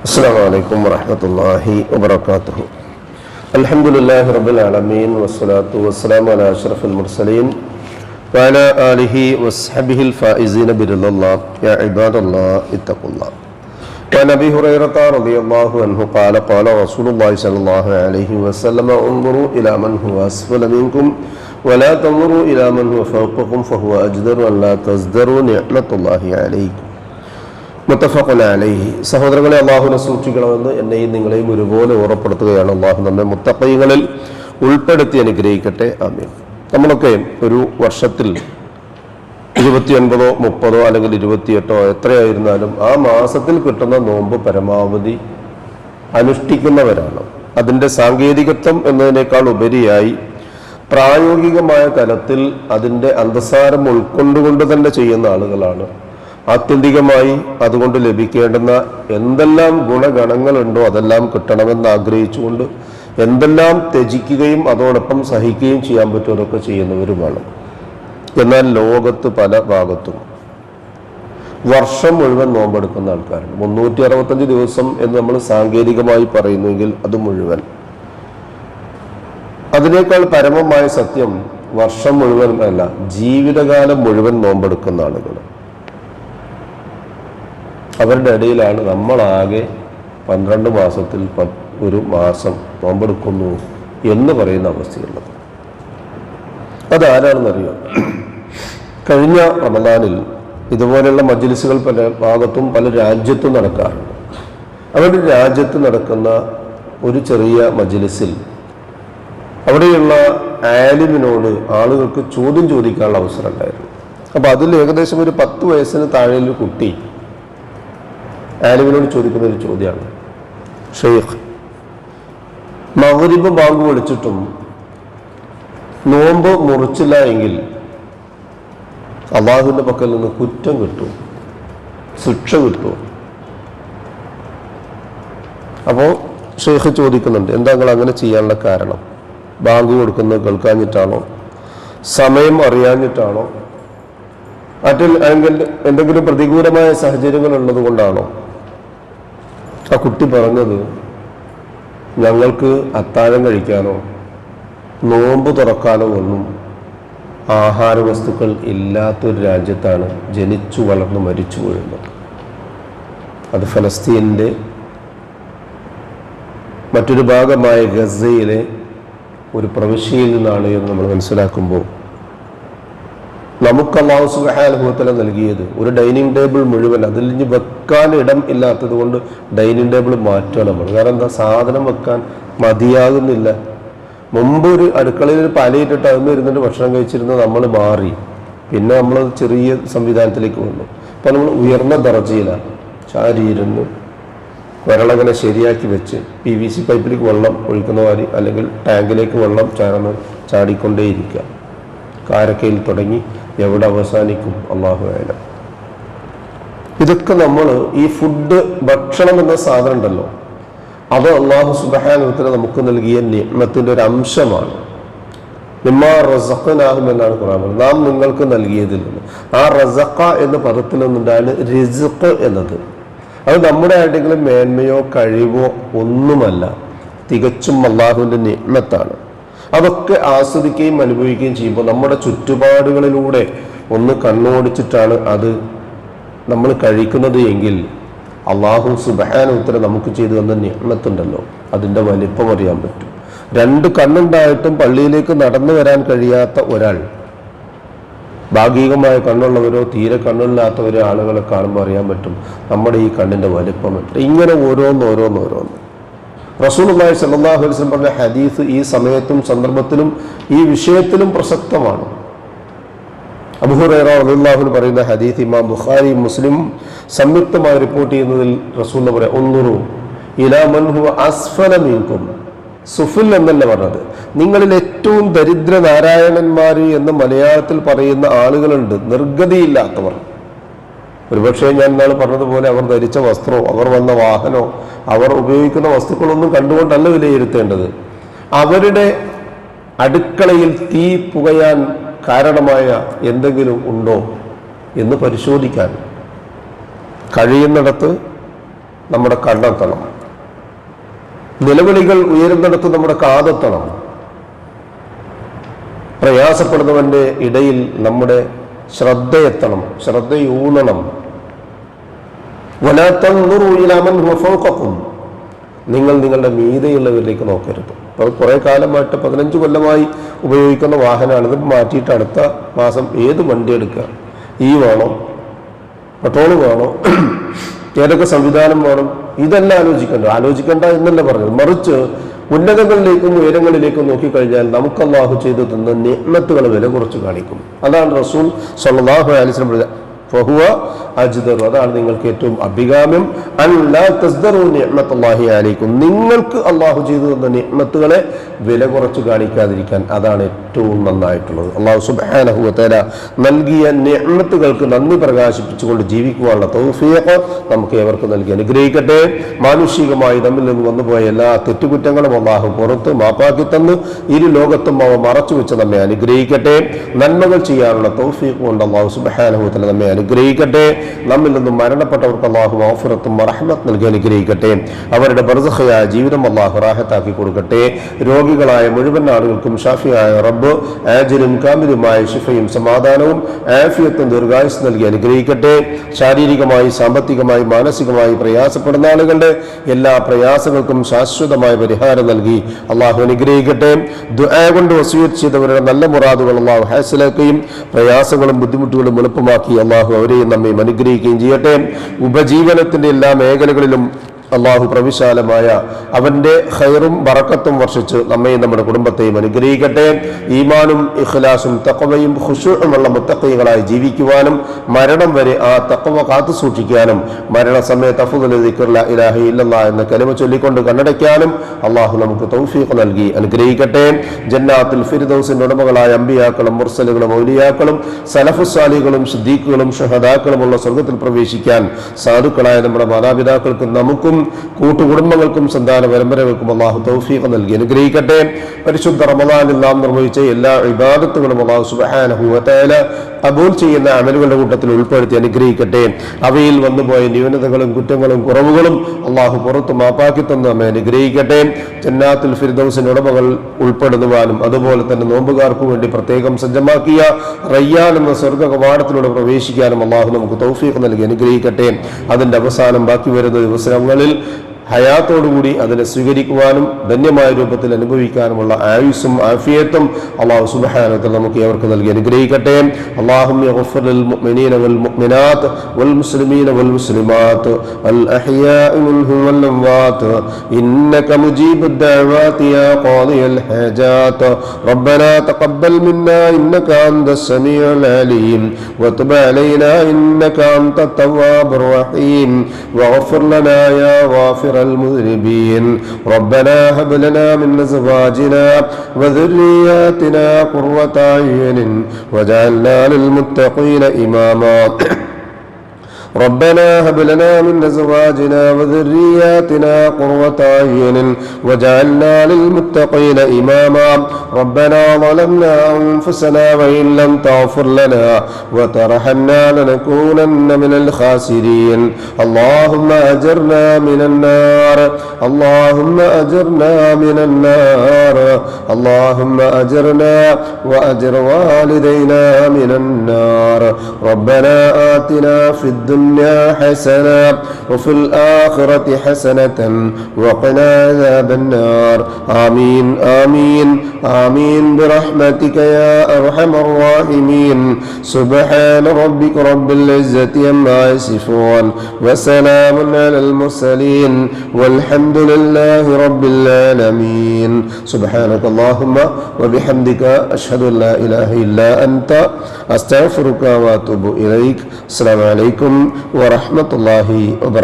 السلام عليكم ورحمة الله وبركاته. الحمد لله رب العالمين والصلاة والسلام على أشرف المرسلين وعلى آله وصحبه الفائزين برضا الله. يا عباد الله اتقوا الله. وعن أبي هريرة رضي الله عنه قال قال رسول الله صلى الله عليه وسلم انظروا إلى من هو أسفل منكم ولا تنظروا إلى من هو فوقكم فهو أجدر أن لا تزدروا نعمة الله عليكم. മുത്തഫഖുൻ അലൈഹി. സഹോദരങ്ങളെ, അള്ളാഹുവിനെ സൂക്ഷിക്കണമെന്ന് എന്നെയും നിങ്ങളെയും ഒരുപോലെ ഓർമ്മപ്പെടുത്തുകയാണ്. അള്ളാഹു നമ്മെ മുത്തഖീങ്ങളിൽ ഉൾപ്പെടുത്തി അനുഗ്രഹിക്കട്ടെ. ആമീൻ. നമ്മളൊക്കെ ഒരു വർഷത്തിൽ 29, 30 അല്ലെങ്കിൽ 28 എത്രയായിരുന്നാലും ആ മാസത്തിൽ കിട്ടുന്ന നോമ്പ് പരമാവധി അനുഷ്ഠിക്കുന്നവരാണ്. അതിൻ്റെ സാങ്കേതികത്വം എന്നതിനേക്കാൾ ഉപരിയായി പ്രായോഗികമായ തലത്തിൽ അതിൻ്റെ അന്തസാരം ഉൾക്കൊണ്ടുകൊണ്ട് തന്നെ ചെയ്യുന്ന ആളുകളാണ്. ആത്യന്തികമായി അതുകൊണ്ട് ലഭിക്കേണ്ടുന്ന എന്തെല്ലാം ഗുണഗണങ്ങളുണ്ടോ അതെല്ലാം കിട്ടണമെന്ന് ആഗ്രഹിച്ചുകൊണ്ട് എന്തെല്ലാം ത്യജിക്കുകയും അതോടൊപ്പം സഹിക്കുകയും ചെയ്യാൻ പറ്റുമതൊക്കെ ചെയ്യുന്നവരുമാണ്. എന്നാൽ ലോകത്ത് പല ഭാഗത്തും വർഷം മുഴുവൻ നോമ്പെടുക്കുന്ന ആൾക്കാരുണ്ട്. 365 ദിവസം എന്ന് നമ്മൾ സാങ്കേതികമായി പറയുന്നുവെങ്കിൽ അത് മുഴുവൻ. അതിനേക്കാൾ പരമമായ സത്യം വർഷം മുഴുവൻ അല്ല, ജീവിതകാലം മുഴുവൻ നോമ്പെടുക്കുന്ന ആളുകൾ. അവരുടെ ഇടയിലാണ് നമ്മളാകെ 12 മാസത്തിൽ ഒരു മാസം നോമ്പെടുക്കുന്നു എന്ന് പറയുന്ന അവസ്ഥയുള്ളത്. അതാരാണെന്നറിയാം. കഴിഞ്ഞ റമദാനിൽ ഇതുപോലെയുള്ള മജ്ലിസുകൾ പല ഭാഗത്തും പല രാജ്യത്തും നടക്കാറുണ്ട്. അവരുടെ രാജ്യത്ത് നടക്കുന്ന ഒരു ചെറിയ മജ്ലിസിൽ അവിടെയുള്ള ആലിമിനോട് ആളുകൾക്ക് ചോദ്യം ചോദിക്കാനുള്ള അവസരം ഉണ്ടായിരുന്നു. അപ്പോൾ അതിൽ ഏകദേശം ഒരു 10 വയസ്സിന് താഴെയുള്ള കുട്ടി ആലിമിനോട് ചോദിക്കുന്ന ഒരു ചോദ്യമാണ്, ഷെയ്ഖ്, മഗ്രിബ് ബാങ്ക് വിളിച്ചിട്ടും നോമ്പ് മുറിച്ചില്ല എങ്കിൽ അള്ളാഹുവിൻ്റെ പക്കൽ നിന്ന് കുറ്റം കിട്ടും, ശിക്ഷ കിട്ടും. അപ്പോൾ ഷെയ്ഖ് ചോദിക്കുന്നുണ്ട്, എന്താ നിങ്ങൾ അങ്ങനെ ചെയ്യാനുള്ള കാരണം? ബാങ്ക് കൊടുക്കുന്നത് കേൾക്കാഞ്ഞിട്ടാണോ? സമയം അറിയാഞ്ഞിട്ടാണോ? എന്തെങ്കിലും പ്രതികൂലമായ സാഹചര്യങ്ങൾ ഉള്ളത് കൊണ്ടാണോ? ആ കുട്ടി പറഞ്ഞത്, ഞങ്ങൾക്ക് അത്താഴം കഴിക്കാനോ നോമ്പ് തുറക്കാനോ ഒന്നും ആഹാര വസ്തുക്കൾ ഇല്ലാത്തൊരു രാജ്യത്താണ് ജനിച്ചു വളർന്നു മരിച്ചു വീഴുന്നത്. അത് ഫലസ്തീനിൻ്റെ മറ്റൊരു ഭാഗമായ ഗസയിലെ ഒരു പ്രവിശ്യയിൽ നിന്നാണ് എന്ന് നമ്മൾ മനസ്സിലാക്കുമ്പോൾ നമുക്ക് അല്ലാഹു സുബ്ഹാനഹു വ തആല നൽകിയത് ഒരു ഡൈനിങ് ടേബിൾ മുഴുവൻ, അതിൽ ഇനി വെക്കാൻ ഇടം ഇല്ലാത്തത് കൊണ്ട് ഡൈനിങ് ടേബിൾ മാറ്റുകയാണ് നമ്മൾ. കാരണം എന്താ, സാധനം വെക്കാൻ മതിയാകുന്നില്ല. മുമ്പ് ഒരു അടുക്കളയിൽ ഒരു പലയിട്ടിട്ട് അതൊന്നും ഇരുന്നിട്ട് ഭക്ഷണം കഴിച്ചിരുന്നത് നമ്മൾ മാറി. പിന്നെ നമ്മൾ ചെറിയ സംവിധാനത്തിലേക്ക് വന്നു. ഇപ്പം നമ്മൾ ഉയർന്ന ദർജയിലാണ്. ചാരിയിരുന്ന് വിരളങ്ങനെ ശരിയാക്കി വെച്ച് PVC പൈപ്പിലേക്ക് വെള്ളം ഒഴിക്കുന്ന മാതിരി, അല്ലെങ്കിൽ ടാങ്കിലേക്ക് വെള്ളം ചാടിക്കൊണ്ടേയിരിക്കുക. കാരക്കയിൽ തുടങ്ങി എവിടെ അവസാനിക്കും അല്ലാഹു അഅലം. ഇതൊക്കെ നമ്മൾ ഈ ഫുഡ്, ഭക്ഷണം എന്ന സാധനം ഉണ്ടല്ലോ, അത് അല്ലാഹു സുബ്ഹാനഹു വ തആല നമുക്ക് നൽകിയ നിഅമത്തിന്റെ ഒരു അംശമാണ്. മിമ്മാ റസഖനാഹും എന്നാണ് ഖുർആൻ പറയുന്നത്, നാം നിങ്ങൾക്ക് നൽകിയതിൽ നിന്ന്. ആ റസഖ എന്ന പദത്തിൽ നിന്നുണ്ടാണ് റിസ്ഖ് എന്നത്. അത് നമ്മുടെ ആരുടെയെങ്കിലും മേന്മയോ കഴിവോ ഒന്നുമല്ല, തികച്ചും അല്ലാഹുവിൻ്റെ നിഅമത്താണ്. അതൊക്കെ ആസ്വദിക്കുകയും അനുഭവിക്കുകയും ചെയ്യുമ്പോൾ നമ്മുടെ ചുറ്റുപാടുകളിലൂടെ ഒന്ന് കണ്ണോടിച്ചിട്ടാണ് അത് നമ്മൾ കഴിക്കുന്നത് എങ്കിൽ അല്ലാഹു സുബ്ഹാനഹു വ തആല നമുക്ക് ചെയ്തു തന്ന നിഅമത്തുണ്ടല്ലോ, അതിൻ്റെ വലിപ്പം അറിയാൻ പറ്റും. 2 കണ്ണുണ്ടായിട്ടും പള്ളിയിലേക്ക് നടന്നു വരാൻ കഴിയാത്ത ഒരാൾ, ഭാഗികമായ കണ്ണുള്ളവരോ തീരെ കണ്ണില്ലാത്തവരോ ആളുകളെ കാണുമ്പോൾ അറിയാൻ പറ്റും നമ്മുടെ ഈ കണ്ണിൻ്റെ വലിപ്പം. ഇങ്ങനെ ഓരോന്ന് റസൂലുള്ളാഹി സ്വല്ലല്ലാഹു അലൈഹി വസല്ലം പറഞ്ഞ ഹദീസ് ഈ സമയത്തും സന്ദർഭത്തിലും ഈ വിഷയത്തിലും പ്രസക്തമാണ്. അബൂ ഹുറൈറ റളിയല്ലാഹു അൻഹു പറയുന്ന ഹദീസ് ഇമാം ബുഖാരി മുസ്ലിം സംയുക്തമായി റിപ്പോർട്ട് ചെയ്യുന്നതിൽ റസൂൽ പറയാം, ഉൻദുറു ഇലാ മൻ ഹുവ അസ്ഫല മിൻകും. സുഫിൽ എന്നല്ല പറഞ്ഞത്, നിങ്ങളിൽ ഏറ്റവും ദരിദ്ര നാരായണന്മാർ എന്ന് മലയാളത്തിൽ പറയുന്ന ആളുകളുണ്ട്, നിർഗതിയില്ലാത്തവർ. ഒരുപക്ഷെ ഞാൻ ഇന്നാൾ പറഞ്ഞതുപോലെ അവർ ധരിച്ച വസ്ത്രമോ അവർ വന്ന വാഹനമോ അവർ ഉപയോഗിക്കുന്ന വസ്തുക്കളൊന്നും കണ്ടുകൊണ്ടല്ല വിലയിരുത്തേണ്ടത്. അവരുടെ അടുക്കളയിൽ തീ പുകയാൻ കാരണമായ എന്തെങ്കിലും ഉണ്ടോ എന്ന് പരിശോധിക്കാൻ കഴിയുന്നിടത്ത് നമ്മുടെ കണ്ണെത്തണം. നിലവിളികൾ ഉയരുന്നിടത്ത് നമ്മുടെ കാതെത്തണം. പ്രയാസപ്പെടുന്നവന്റെ ഇടയിൽ നമ്മുടെ ശ്രദ്ധയെത്തണം, ശ്രദ്ധയൂന്നണം. വലാ തൻദുറൂ ഇലാ മൻ ഹുവ ഫൗഖക്കും, നിങ്ങൾ നിങ്ങളുടെ മീതെയുള്ളവരിലേക്ക് നോക്കരുത്. അപ്പോൾ കുറേ കാലമായിട്ട് 15 കൊല്ലമായി ഉപയോഗിക്കുന്ന വാഹനമാണ്. ഇത് മാറ്റിയിട്ട് അടുത്ത മാസം ഏത് വണ്ടി എടുക്കുക, വേണോ, പെട്രോൾ വേണോ, ഏതൊക്കെ സംവിധാനം വേണം, ഇതെല്ലാം ആലോചിക്കേണ്ട എന്നല്ല പറഞ്ഞത്. മറിച്ച് ഉന്നതങ്ങളിലേക്കും ഉയരങ്ങളിലേക്കും നോക്കിക്കഴിഞ്ഞാൽ നമുക്ക് അല്ലാഹു ചെയ്തു തന്ന നിഅ്മത്തുകളെ വില കുറച്ച് കാണിക്കും. അതാണ് റസൂൽ സ്വല്ലല്ലാഹു അലൈഹി വസല്ലം പറഞ്ഞത്, ഫഹുവ അജ്ദറു, അതാണ് നിങ്ങൾക്ക് ഏറ്റവും അഭികാമ്യം. അല്ലാ തസ്ദറു നിഅ്മത്തുല്ലാഹി അലൈക്കും, നിങ്ങൾക്ക് അല്ലാഹു ചെയ്തു തന്ന നിഅ്മത്തുകളെ വില കുറച്ച് കാണിക്കാതിരിക്കാൻ, അതാണ് ഏറ്റവും നന്നായിട്ടുള്ളത്. അല്ലാഹു സുബ്ഹാനഹു വ തആല നൽകിയ നിഅ്മത്തുകൾക്ക് നന്ദി പ്രകാശിപ്പിച്ചുകൊണ്ട് ജീവിക്കുവാനുള്ള തൗഫീഖ് നമുക്ക് ഏവർക്ക് നൽകി അനുഗ്രഹിക്കട്ടെ. മാനുഷികമായി നമ്മിൽ നിന്ന് വന്നുപോയ എല്ലാ തെറ്റുകുറ്റങ്ങളും അല്ലാഹു പുറത്ത് മാപ്പാക്കി തന്ന് ഇരു ലോകത്തും അവ മറച്ചു വെച്ച് നമ്മെ അനുഗ്രഹിക്കട്ടെ. നന്മകൾ ചെയ്യാനുള്ള തൗഫീഖ് കൊണ്ട് അല്ലാഹു സുബ്ഹാനഹു വ തആല നമ്മെ അനുഗ്രഹിക്കട്ടെ. നമ്മിൽ നിന്നും മരണപ്പെട്ടവർക്ക് അല്ലാഹു മഗ്ഫിറത്തും റഹ്മത്ത് നൽകി അനുഗ്രഹിക്കട്ടെ. അവരുടെ ബർസഖയായ ജീവിതം അല്ലാഹു റാഹത്താക്കി കൊടുക്കട്ടെ. രോഗികളായ മുഴുവൻ ആളുകൾക്കും ഷാഫിയായ റബ്ബ് ആജിലും കാമിലുമായ ശിഫയും സമാധാനവും ആഫിയത്തും ദീർഘായുസ് നൽകി അനുഗ്രഹിക്കട്ടെ. ശാരീരികമായി, സാമ്പത്തികമായി, മാനസികമായി പ്രയാസപ്പെടുന്ന ആളുകളുടെ എല്ലാ പ്രയാസങ്ങൾക്കും ശാശ്വതമായ പരിഹാരം നൽകി അല്ലാഹു അനുഗ്രഹിക്കട്ടെ. ദുആ കൊണ്ട് വസിയത്ത് ചെയ്തവരുടെ നല്ല മുറാദുകൾ അല്ലാഹു ഹാസിലാക്കുകയും പ്രയാസങ്ങളും ബുദ്ധിമുട്ടുകളും എളുപ്പമാക്കി അല്ലാഹു അവരെയും നമ്മയും അനുഗ്രഹിക്കുകയും ചെയ്യട്ടെ. ഉപജീവനത്തിന്റെ എല്ലാ മേഖലകളിലും അള്ളാഹു പ്രവിശാലമായ അവന്റെ ഖൈറും ബറക്കത്തും വർഷിച്ച് നമ്മയും നമ്മുടെ കുടുംബത്തെയും അനുഗ്രഹിക്കട്ടെ. ഈമാനും ഇഖ്ലാസും തഖ്വയും ഖുശൂഉമുള്ള മുത്തഖീകളായി ജീവിക്കുവാനും മരണം വരെ ആ തഖ്വ കാത്തു സൂക്ഷിക്കാനും മരണസമയത്ത് അഫ്ളു ദിക്ർ ലാ ഇലാഹ ഇല്ലല്ലാഹ് എന്ന കലിമ ചൊല്ലിക്കൊണ്ട് കണ്ണടയ്ക്കാനും അള്ളാഹു നമുക്ക് തൗഫീഖ് നൽകി അനുഗ്രഹിക്കട്ടെ. ജന്നാത്തുൽ ഫിർദൗസിന്റെ ഉടമകളായ അമ്പിയാക്കളും മുർസലുകളും ഔലിയാക്കളും സലഫുസ് സാലിഹുകളും സിദ്ദീഖുകളും ശുഹദാക്കളുമുള്ള സ്വർഗ്ഗത്തിൽ പ്രവേശിക്കാൻ സാധുക്കളായ നമ്മുടെ മാതാപിതാക്കൾക്കും നമുക്കും കൂട്ടുകുടുംബങ്ങൾക്കും സന്താന പരമ്പരകൾക്കും അല്ലാഹു തൗഫീഖ് നൽകി അനുഗ്രഹിക്കട്ടെ. പരിശുദ്ധ റമളാനിൽ നാം നിർവഹിച്ച എല്ലാ ഇബാദത്തുകളും അല്ലാഹു സുബ്ഹാനഹു വ തആല ഖബൂൽ ചെയ്യുന്ന അമലുകളുടെ കൂട്ടത്തിൽ ഉൾപ്പെടുത്തി അനുഗ്രഹിക്കട്ടെ. അവയിൽ വന്നുപോയ ന്യൂനതകളും കുറ്റങ്ങളും കുറവുകളും അല്ലാഹു പുറത്തു മാപ്പാക്കി തന്ന് നമ്മെ അനുഗ്രഹിക്കട്ടെ. ജന്നാത്തുൽ ഫിർദൗസിന്റെ ഉടമകൾ ഉൾപ്പെടുന്നുവാനും അതുപോലെ തന്നെ നോമ്പുകാർക്ക് വേണ്ടി പ്രത്യേകം സജ്ജമാക്കിയ റയ്യാൻ എന്ന സ്വർഗ്ഗ കവാടത്തിലൂടെ പ്രവേശിക്കാനും അല്ലാഹു നമുക്ക് തൗഫീഖ് നൽകി അനുഗ്രഹിക്കട്ടെ. അതിന്റെ അവസാനം ബാക്കി വരുന്ന ദിവസങ്ങളിൽ ഹയാത്തോടുകൂടി അതിനെ സ്വീകരിക്കുവാനും ധന്യമായ രൂപത്തിൽ അനുഭവിക്കാനുമുള്ള ആയുസ്സും ആഫിയത്തും അല്ലാഹു സുബ്ഹാനഹു വ തആല നമുക്ക് ഏവർക്ക് നൽകി അനുഗ്രഹിക്കട്ടെ. അല്ലാഹുമ്മ യഗ്ഫിർ ലിൽ മുഅ്മിനീന വൽ മുഅ്മിനാത്ത് വൽ മുസ്ലിമീന വൽ മുസ്ലിമാത്ത് അൽ അഹ്യാഇ മിൻഹും വൽ അംവാത്ത് ഇന്നക മുജീബുദ് ദഅവാതി യാ ഖാദിയൽ ഹാജാത്ത് റബ്ബനാ തഖബ്ബൽ മിന്നാ ഇന്നക അൻതസ് സമീഉൽ അലീം വതുബ് അലൈനാ ഇന്നക അൻതത് തവ്വാബുർ റഹീം വഗ്ഫിർ ലനാ യാ ഗാഫിർ المذنبين ربنا هب لنا من أزواجنا وذرياتنا قرة أعين واجعلنا للمتقين إماما ربنا هب لنا من أزواجنا وذرياتنا قرة أعين واجعلنا للمتقين إماما ربنا ظلمنا أنفسنا وإن لم تغفر لنا وترحمنا لنكونن من الخاسرين اللهم أجرنا من النار اللهم أجرنا من النار اللهم أجرنا وأجر والدينا من النار ربنا آتنا في الدنيا حسنة وفي الآخرة حسنة وقنا عذاب النار آمين آمين آمين برحمتك يا أرحم الراحمين سبحان ربك رب العزة عما يصفون وسلام على المرسلين والحمد لله رب العالمين سبحانك اللهم وبحمدك أشهد أن لا إله إلا أنت أستغفرك وأتوب إليك السلام عليكم ورحمة الله وبركاته.